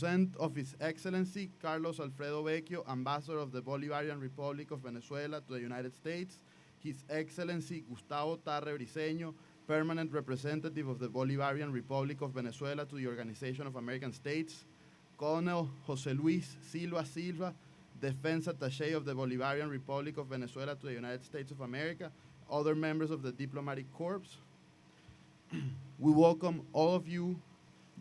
Present of His Excellency Carlos Alfredo Vecchio, Ambassador of the Bolivarian Republic of Venezuela to the United States, His Excellency Gustavo Tarre Briceño, Permanent Representative of the Bolivarian Republic of Venezuela to the Organization of American States, Colonel José Luis Silva Silva, Defense Attaché of the Bolivarian Republic of Venezuela to the United States of America, other members of the Diplomatic Corps. We welcome all of you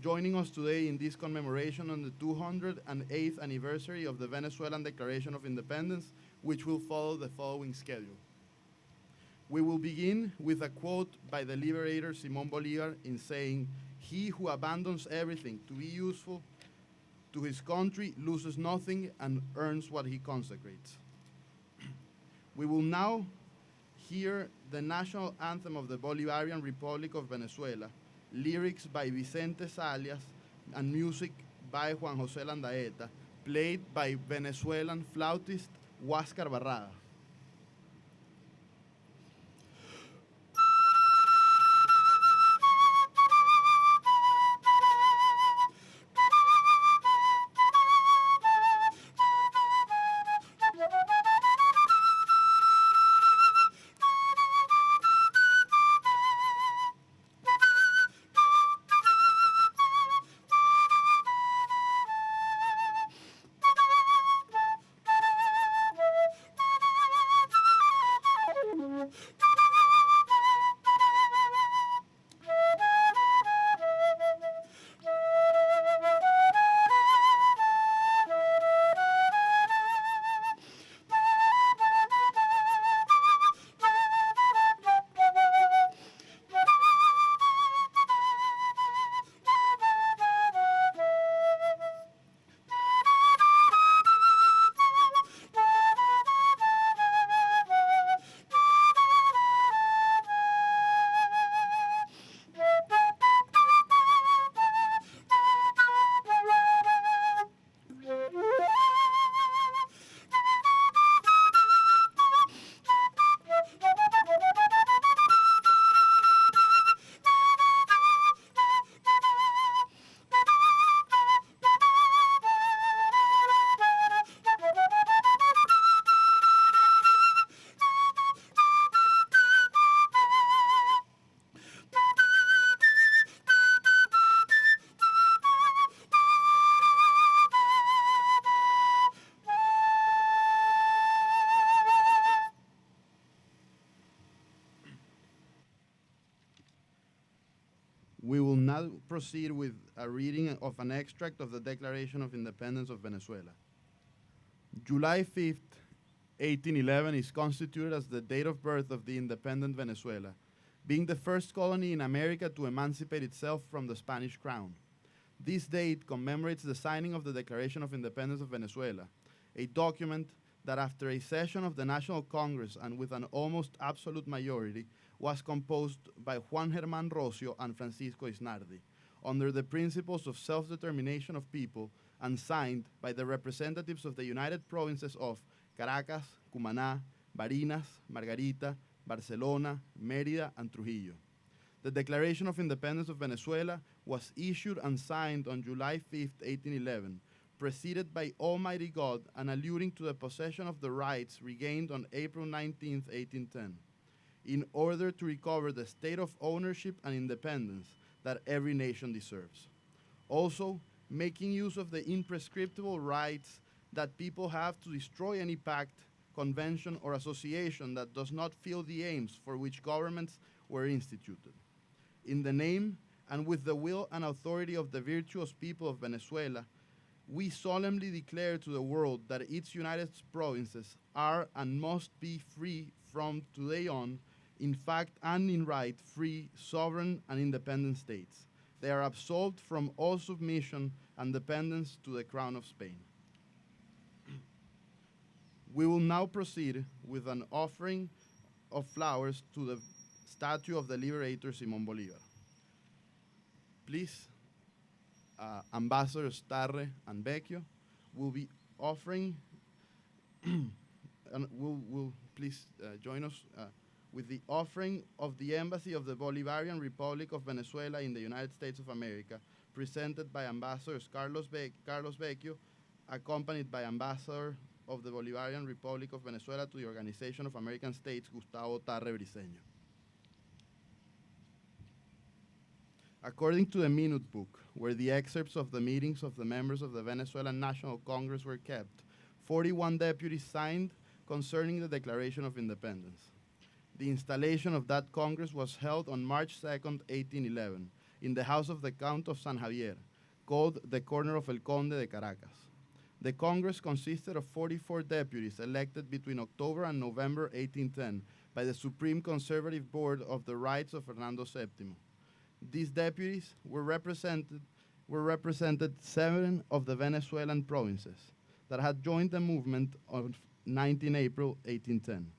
joining us today in this commemoration on the 208th anniversary of the Venezuelan Declaration of Independence, which will follow the following schedule. We will begin with a quote by the liberator Simón Bolívar in saying, "He who abandons everything to be useful to his country loses nothing and earns what he consecrates." We will now hear the national anthem of the Bolivarian Republic of Venezuela, lyrics by Vicente Salias and music by Juan José Landaeta, played by Venezuelan flautist Huáscar Barrada. We will now proceed with a reading of an extract of the Declaration of Independence of Venezuela. July 5th, 1811 is constituted as the date of birth of the independent Venezuela, being the first colony in America to emancipate itself from the Spanish crown. This date commemorates the signing of the Declaration of Independence of Venezuela, a document that after a session of the National Congress and with an almost absolute majority was composed by Juan Germán Rocio and Francisco Isnardi, under the principles of self-determination of people and signed by the representatives of the United Provinces of Caracas, Cumaná, Barinas, Margarita, Barcelona, Mérida, and Trujillo. The Declaration of Independence of Venezuela was issued and signed on July 5th, 1811, preceded by Almighty God and alluding to the possession of the rights regained on April 19th, 1810, in order to recover the state of ownership and independence that every nation deserves. Also, making use of the imprescriptible rights that people have to destroy any pact, convention, or association that does not fill the aims for which governments were instituted. In the name and with the will and authority of the virtuous people of Venezuela, we solemnly declare to the world that its United Provinces are and must be free from today on, in fact and in right, free, sovereign, and independent states. They are absolved from all submission and dependence to the Crown of Spain. We will now proceed with an offering of flowers to the statue of the liberator Simón Bolívar. Please, Ambassadors Tarre and Vecchio will be offering, and will please join us with the offering of the Embassy of the Bolivarian Republic of Venezuela in the United States of America, presented by Ambassador Carlos Vecchio, accompanied by Ambassador of the Bolivarian Republic of Venezuela to the Organization of American States, Gustavo Tarre Briceño. According to the Minute Book, where the excerpts of the meetings of the members of the Venezuelan National Congress were kept, 41 deputies signed concerning the Declaration of Independence. The installation of that Congress was held on March 2nd, 1811, in the house of the Count of San Javier, called the Corner of El Conde de Caracas. The Congress consisted of 44 deputies elected between October and November 1810 by the Supreme Conservative Board of the Rights of Fernando VII. These deputies were represented 7 of the Venezuelan provinces that had joined the movement on 19 April 1810.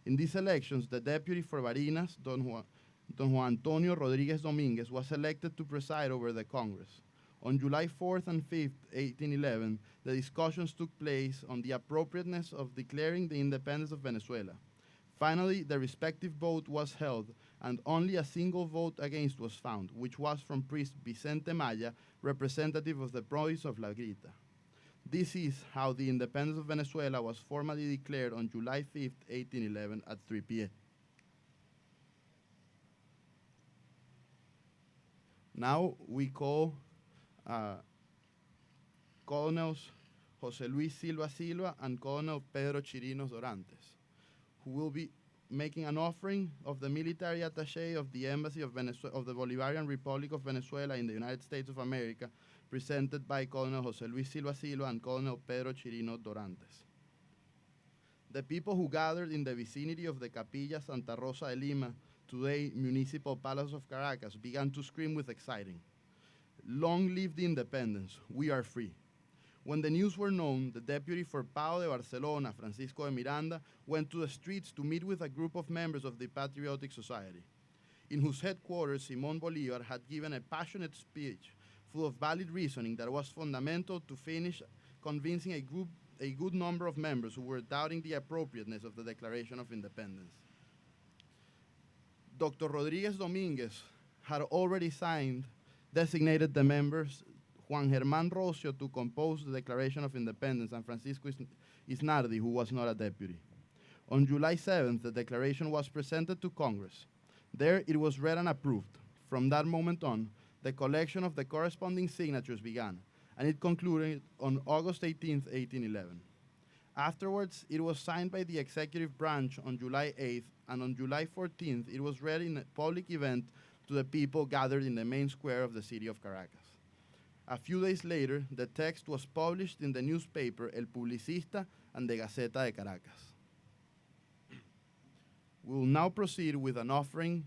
In these elections, the deputy for Barinas, Don Juan Antonio Rodriguez Dominguez, was elected to preside over the Congress. On July 4th and 5th, 1811, the discussions took place on the appropriateness of declaring the independence of Venezuela. Finally, the respective vote was held, and only a single vote against was found, which was from priest Vicente Maya, representative of the province of La Grita. This is how the independence of Venezuela was formally declared on July 5th, 1811 at 3 p.m. Now we call Colonels José Luis Silva Silva and Colonel Pedro Chirinos Dorantes, who will be making an offering of the military attaché of the Embassy of the Bolivarian Republic of Venezuela in the United States of America, presented by Colonel José Luis Silva Silva and Colonel Pedro Chirinos Dorantes. The people who gathered in the vicinity of the Capilla Santa Rosa de Lima, today Municipal Palace of Caracas, began to scream with exciting, "Long live the independence, we are free." When the news were known, the deputy for Pau de Barcelona, Francisco de Miranda, went to the streets to meet with a group of members of the Patriotic Society, in whose headquarters Simón Bolívar had given a passionate speech full of valid reasoning that was fundamental to finish convincing a good number of members who were doubting the appropriateness of the Declaration of Independence. Dr. Rodriguez Dominguez had already designated the members Juan Germán Rocio to compose the Declaration of Independence, and Francisco Isnardi, who was not a deputy. On July 7th, the declaration was presented to Congress. There it was read and approved. From that moment on, the collection of the corresponding signatures began, and it concluded on August 18th, 1811. Afterwards, it was signed by the executive branch on July 8th, and on July 14th, it was read in a public event to the people gathered in the main square of the city of Caracas. A few days later, the text was published in the newspaper El Publicista and the Gaceta de Caracas. We will now proceed with an offering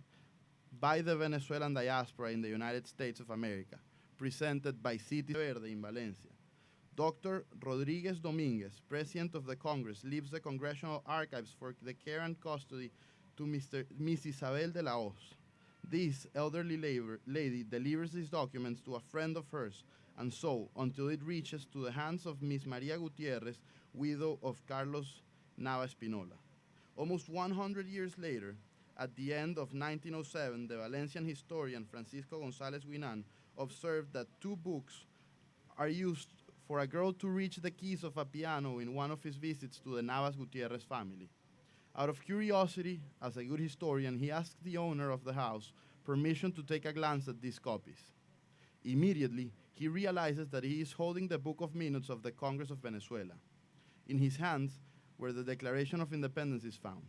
by the Venezuelan diaspora in the United States of America, presented by City Verde in Valencia. Dr. Rodriguez Dominguez, President of the Congress, leaves the Congressional Archives for the care and custody to Miss Isabel de la Hoz. This elderly lady delivers these documents to a friend of hers, and so until it reaches to the hands of Miss Maria Gutierrez, widow of Carlos Nava Espinola. Almost 100 years later, at the end of 1907, the Valencian historian Francisco González Guinan observed that 2 books are used for a girl to reach the keys of a piano in one of his visits to the Navas Gutierrez family. Out of curiosity, as a good historian, he asked the owner of the house permission to take a glance at these copies. Immediately, he realizes that he is holding the Book of Minutes of the Congress of Venezuela, in his hands where the Declaration of Independence is found.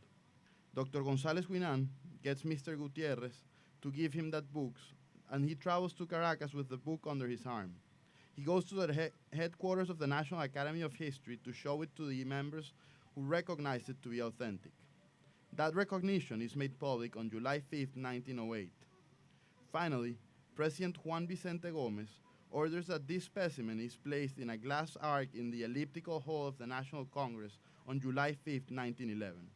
Dr. González Guinan gets Mr. Gutierrez to give him that book, and he travels to Caracas with the book under his arm. He goes to the headquarters of the National Academy of History to show it to the members who recognize it to be authentic. That recognition is made public on July 5, 1908. Finally, President Juan Vicente Gómez orders that this specimen is placed in a glass ark in the elliptical hall of the National Congress on July 5, 1911,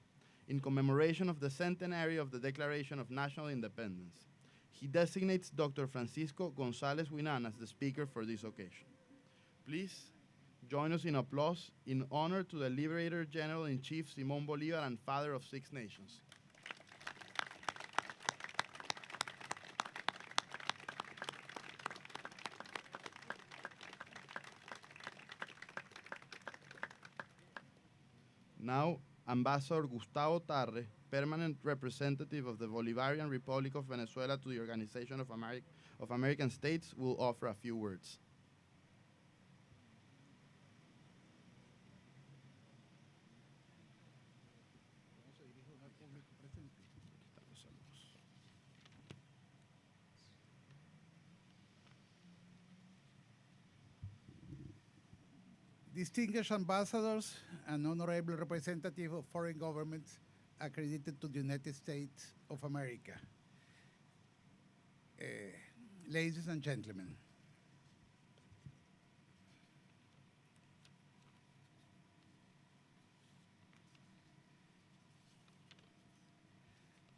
in commemoration of the centenary of the Declaration of National Independence. He designates Dr. Francisco González Guinan as the speaker for this occasion. Please join us in applause in honor to the Liberator General-in-Chief Simón Bolívar and Father of 6 Nations. Now, Ambassador Gustavo Tarre, permanent representative of the Bolivarian Republic of Venezuela to the Organization of American States, will offer a few words. Distinguished ambassadors and honorable representatives of foreign governments accredited to the United States of America, uh, ladies and gentlemen,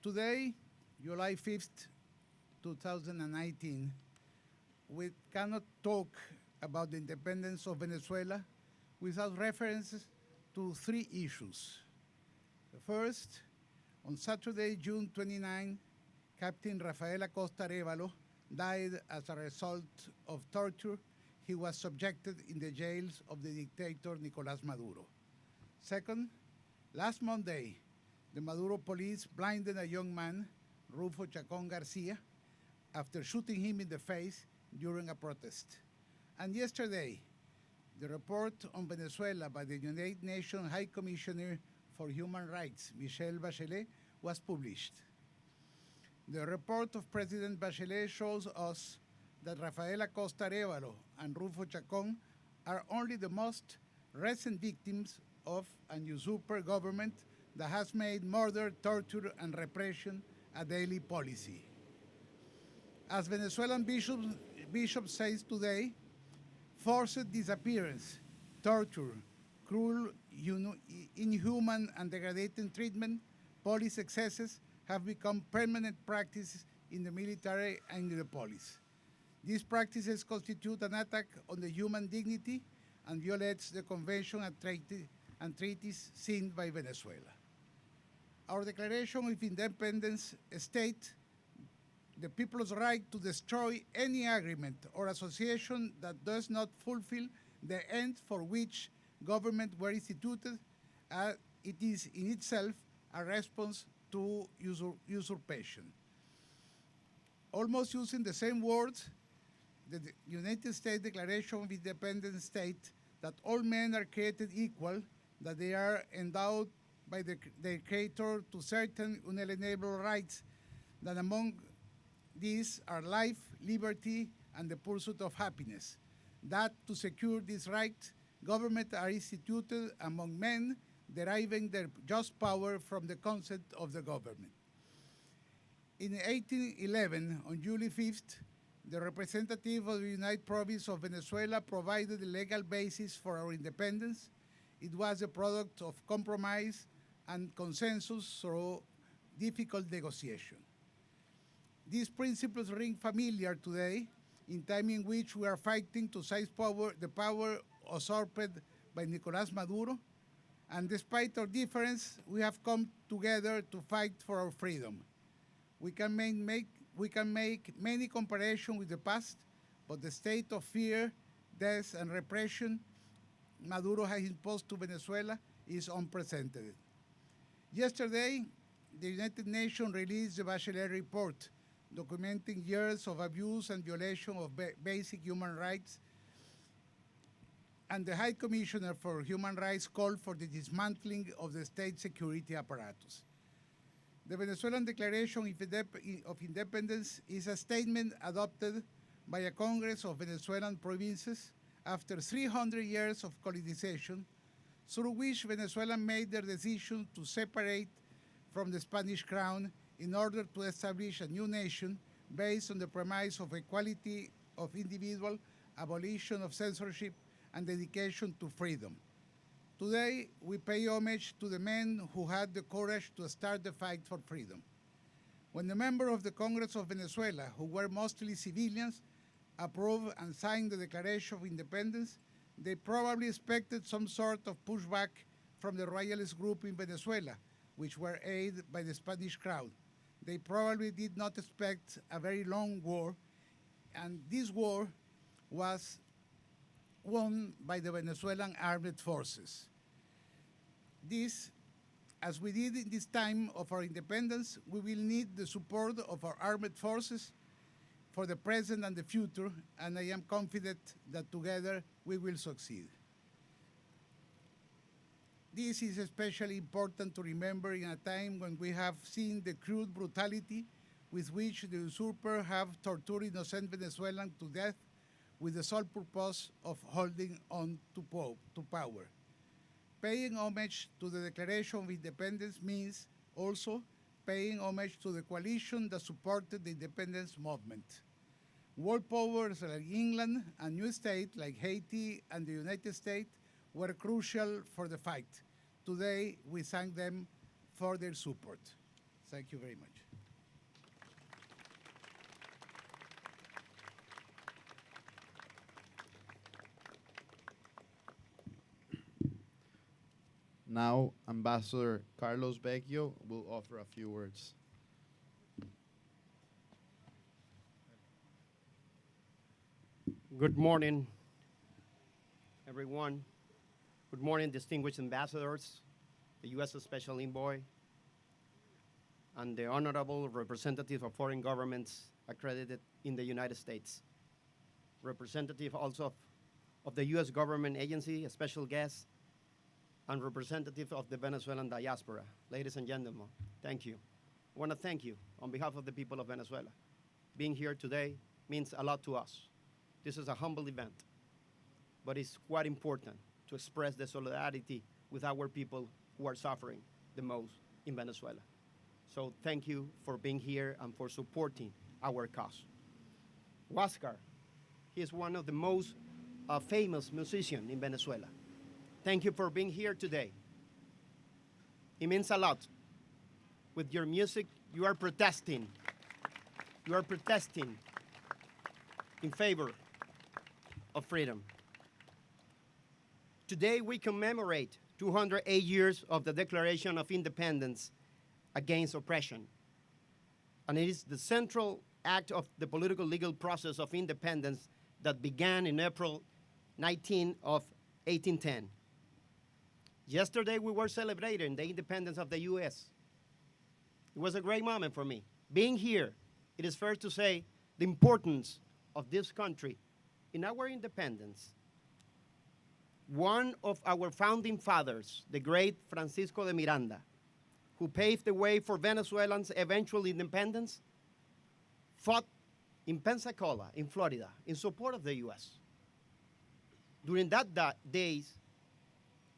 today, July 5th, 2019, we cannot talk about the independence of Venezuela without references to three issues. The first, on Saturday, June 29, Captain Rafael Acosta Arevalo died as a result of torture he was subjected in the jails of the dictator Nicolás Maduro. Second, last Monday, the Maduro police blinded a young man, Rufo Chacon Garcia, after shooting him in the face during a protest. And yesterday, the report on Venezuela by the United Nations High Commissioner for Human Rights, Michelle Bachelet, was published. The report of President Bachelet shows us that Rafael Acosta Arevalo and Rufo Chacon are only the most recent victims of an usurper government that has made murder, torture, and repression a daily policy. As Venezuelan bishop says today, forced disappearance, torture, cruel, inhuman, and degrading treatment, police excesses have become permanent practices in the military and in the police. These practices constitute an attack on the human dignity and violates the convention and treaties signed by Venezuela. Our Declaration of Independence states the people's right to destroy any agreement or association that does not fulfill the end for which government were instituted. It is in itself a response to usurpation. Almost using the same words, the United States Declaration of Independence states that all men are created equal, that they are endowed by their Creator to certain unalienable rights, that among these are life, liberty, and the pursuit of happiness. That to secure these rights, governments are instituted among men, deriving their just power from the consent of the government. In 1811, on July 5th, the representative of the United Province of Venezuela provided the legal basis for our independence. It was a product of compromise and consensus through difficult negotiation. These principles ring familiar today, in time in which we are fighting to seize the power usurped by Nicolás Maduro, and despite our difference, we have come together to fight for our freedom. We can make many comparisons with the past, but the state of fear, death, and repression Maduro has imposed to Venezuela is unprecedented. Yesterday, the United Nations released the Bachelet Report, documenting years of abuse and violation of basic human rights, and the High Commissioner for Human Rights called for the dismantling of the state security apparatus. The Venezuelan Declaration of Independence is a statement adopted by a Congress of Venezuelan provinces after 300 years of colonization, through which Venezuela made their decision to separate from the Spanish crown in order to establish a new nation based on the premise of equality of individual, abolition of censorship, and dedication to freedom. Today, we pay homage to the men who had the courage to start the fight for freedom. When the members of the Congress of Venezuela, who were mostly civilians, approved and signed the Declaration of Independence, they probably expected some sort of pushback from the royalist group in Venezuela, which were aided by the Spanish crown. They probably did not expect a very long war, and this war was won by the Venezuelan armed forces. This, as we did in this time of our independence, we will need the support of our armed forces for the present and the future, and I am confident that together we will succeed. This is especially important to remember in a time when we have seen the crude brutality with which the usurper have tortured innocent Venezuelans to death with the sole purpose of holding on to power. Paying homage to the Declaration of Independence means also paying homage to the coalition that supported the independence movement. World powers like England and new states like Haiti and the United States were crucial for the fight. Today, we thank them for their support. Thank you very much. Now, Ambassador Carlos Vecchio will offer a few words. Good morning, everyone. Good morning, distinguished ambassadors, the U.S. Special Envoy, and the honorable representative of foreign governments accredited in the United States. Representative also of the U.S. government agency, a special guest, and representative of the Venezuelan diaspora. Ladies and gentlemen, thank you. I want to thank you on behalf of the people of Venezuela. Being here today means a lot to us. This is a humble event, but it's quite important to express the solidarity with our people who are suffering the most in Venezuela. So thank you for being here and for supporting our cause. Huáscar, he is one of the most famous musicians in Venezuela. Thank you for being here today. It means a lot. With your music, you are protesting. You are protesting in favor of freedom. Today, we commemorate 208 years of the Declaration of Independence against oppression. And it is the central act of the political legal process of independence that began in April 19 of 1810. Yesterday, we were celebrating the independence of the U.S. It was a great moment for me. Being here, it is fair to say the importance of this country in our independence. One of our founding fathers, the great Francisco de Miranda, who paved the way for Venezuelans' eventual independence, fought in Pensacola, in Florida, in support of the U.S. During that days,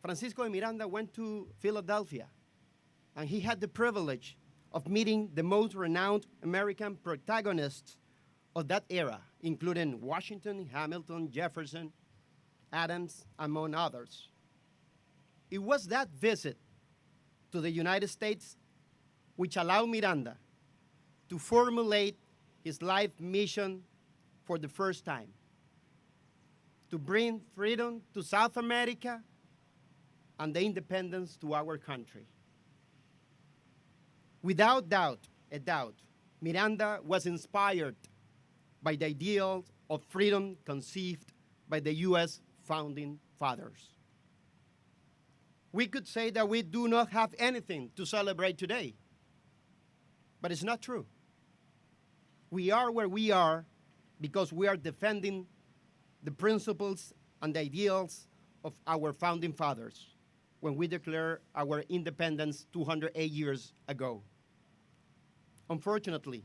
Francisco de Miranda went to Philadelphia, and he had the privilege of meeting the most renowned American protagonists of that era, including Washington, Hamilton, Jefferson, Adams, among others. It was that visit to the United States which allowed Miranda to formulate his life mission for the first time, to bring freedom to South America and the independence to our country. Without a doubt, Miranda was inspired by the ideals of freedom conceived by the U.S. founding fathers. We could say that we do not have anything to celebrate today, but it's not true. We are where we are because we are defending the principles and the ideals of our founding fathers when we declared our independence 208 years ago. Unfortunately,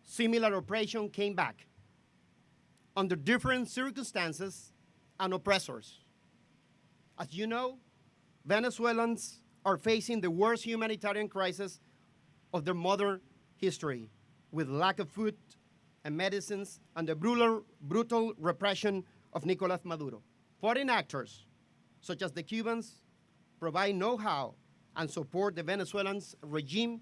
similar oppression came back under different circumstances and oppressors. As you know, Venezuelans are facing the worst humanitarian crisis of their modern history, with lack of food and medicines and the brutal repression of Nicolás Maduro. Foreign actors, such as the Cubans, provide know-how and support the Venezuelan regime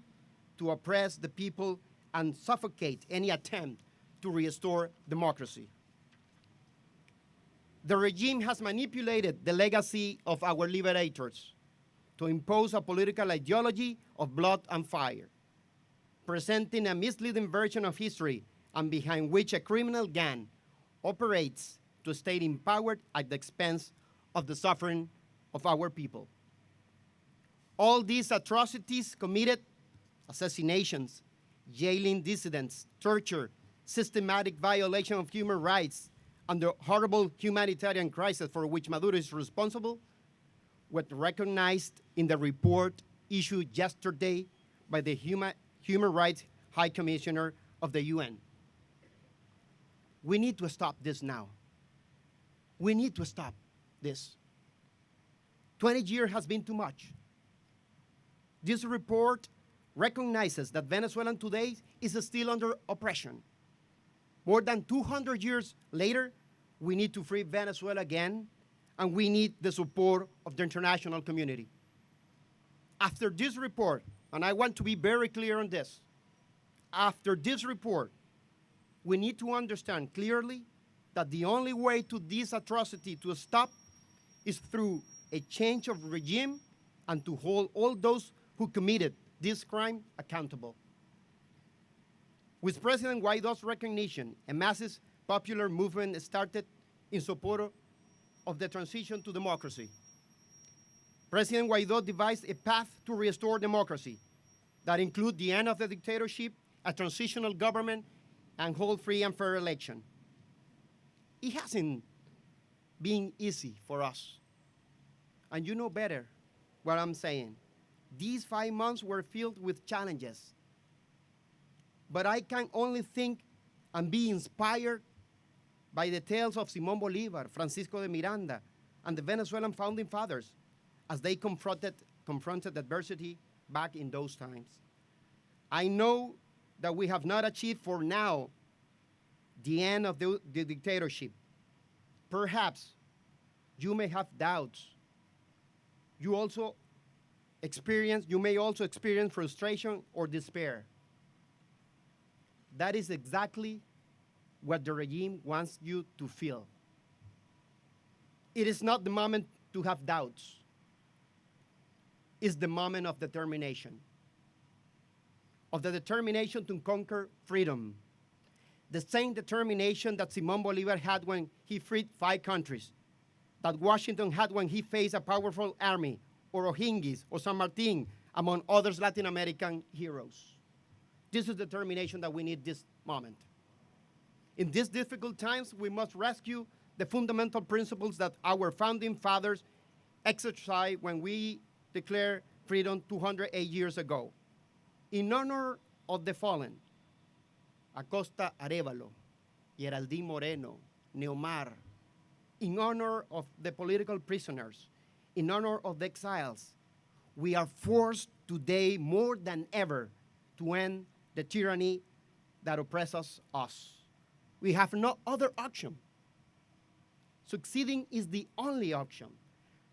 to oppress the people and suffocate any attempt to restore democracy. The regime has manipulated the legacy of our liberators to impose a political ideology of blood and fire, presenting a misleading version of history and behind which a criminal gang operates to stay empowered at the expense of the suffering of our people. All these atrocities committed, assassinations, jailing dissidents, torture, systematic violation of human rights, and the horrible humanitarian crisis for which Maduro is responsible, were recognized in the report issued yesterday by the Human Rights High Commissioner of the UN. We need to stop this now. We need to stop this. 20 years has been too much. This report recognizes that Venezuela today is still under oppression. More than 200 years later, we need to free Venezuela again, and we need the support of the international community. After this report, and I want to be very clear on this, after this report, we need to understand clearly that the only way to this atrocity to stop is through a change of regime and to hold all those who committed this crime accountable. With President Guaido's recognition, a massive popular movement started in support of the transition to democracy. President Guaido devised a path to restore democracy that includes the end of the dictatorship, a transitional government, and hold free and fair election. It hasn't been easy for us. And you know better what I'm saying. These 5 months were filled with challenges. But I can only think and be inspired by the tales of Simón Bolívar, Francisco de Miranda, and the Venezuelan founding fathers as they confronted adversity back in those times. I know that we have not achieved for now the end of the dictatorship. Perhaps you may have doubts. You may also experience frustration or despair. That is exactly what the regime wants you to feel. It is not the moment to have doubts. It's the moment of determination. Of the determination to conquer freedom. The same determination that Simón Bolívar had when he freed 5 countries, that Washington had when he faced a powerful army, or O'Higgins, or San Martin, among others Latin American heroes. This is the determination that we need this moment. In these difficult times, we must rescue the fundamental principles that our founding fathers exercised when we declared freedom 208 years ago. In honor of the fallen, Acosta Arevalo, Geraldine Moreno, Neomar, in honor of the political prisoners, in honor of the exiles, we are forced today more than ever to end the tyranny that oppresses us. We have no other option. Succeeding is the only option.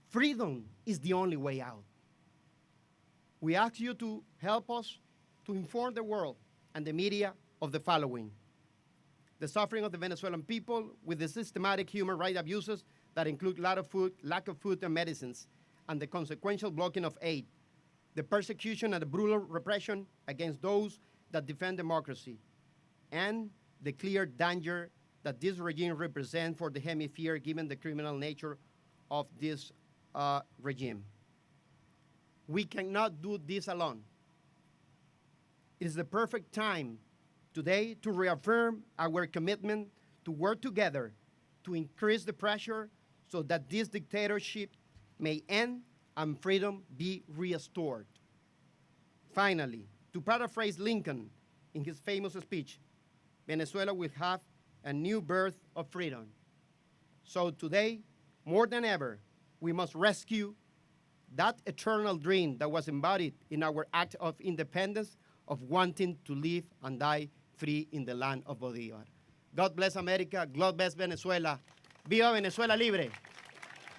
Freedom is the only way out. We ask you to help us to inform the world and the media of the following: the suffering of the Venezuelan people with the systematic human rights abuses that include lack of food and medicines, and the consequential blocking of aid, the persecution and the brutal repression against those that defend democracy, and the clear danger that this regime represents for the hemisphere given the criminal nature of this regime. We cannot do this alone. It is the perfect time today to reaffirm our commitment to work together to increase the pressure so that this dictatorship may end and freedom be restored. Finally, to paraphrase Lincoln in his famous speech, Venezuela will have a new birth of freedom. So today, more than ever, we must rescue that eternal dream that was embodied in our act of independence, of wanting to live and die free in the land of Bolivar. God bless America. God bless Venezuela. Viva Venezuela libre.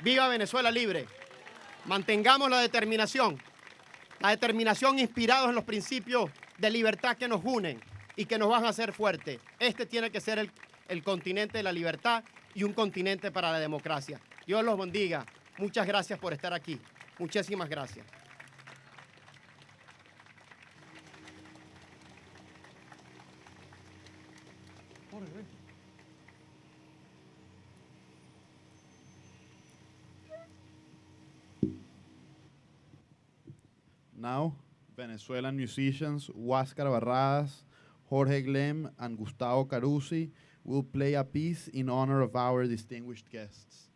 Viva Venezuela libre. Mantengamos la determinación inspirados en los principios de libertad que nos unen y que nos van a hacer fuertes. Este tiene que ser el continente de la libertad y un continente para la democracia. Dios los bendiga. Muchas gracias por estar aquí. Muchísimas gracias. Now, Venezuelan musicians Huáscar Barradas, Jorge Glem, and Gustavo Carusi will play a piece in honor of our distinguished guests.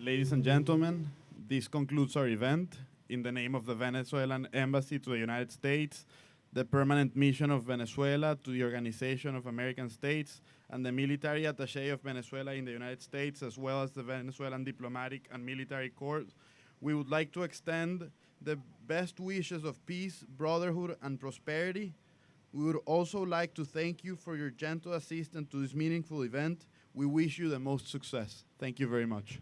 Ladies and gentlemen, this concludes our event. In the name of the Venezuelan Embassy to the United States, the Permanent Mission of Venezuela to the Organization of American States, and the Military Attaché of Venezuela in the United States, as well as the Venezuelan Diplomatic and Military Corps, we would like to extend the best wishes of peace, brotherhood, and prosperity. We would also like to thank you for your gentle assistance to this meaningful event. We wish you the most success. Thank you very much.